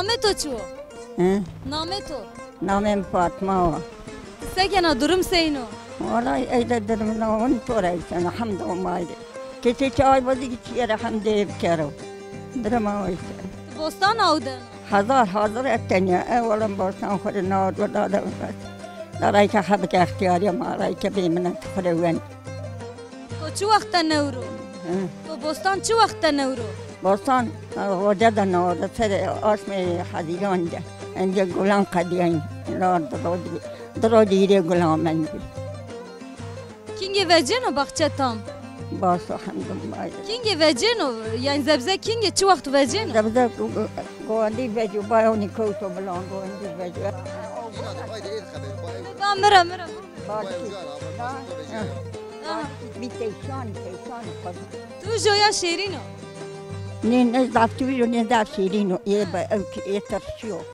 نامه تو چو؟ نامه تو؟ نامم فاطمه. سکنا درم سینو. والله ایده درم نامون پرایشان حمد و مایده. کسی چای بودی چیه رحم دیو کرو. درم آیسه. بستان آودن. حاضر اتنیا اولم بستان خود ناد و داده بس. دارای که حب که اختیاری مارای که بیمنت خودوان. تو چه وقت نورو؟ تو بستان چه وقت نورو؟ بستان وجد نور سر آسم حزیران ده. اینجا گلان قدیان نار درودی گلان منی. کینگ وجنو بخچه تام. باسو حمد کینگ وجنو یعنی زبزه کینگ چه وقت وجنو؟ زبزه گوندی وجو بایونی کوتو بلان گوندی وجو. مرا. بیتیشان خود. تو جویا شیرینو. نه دفتوی رو نه دفت شیرینو یه ترشیو.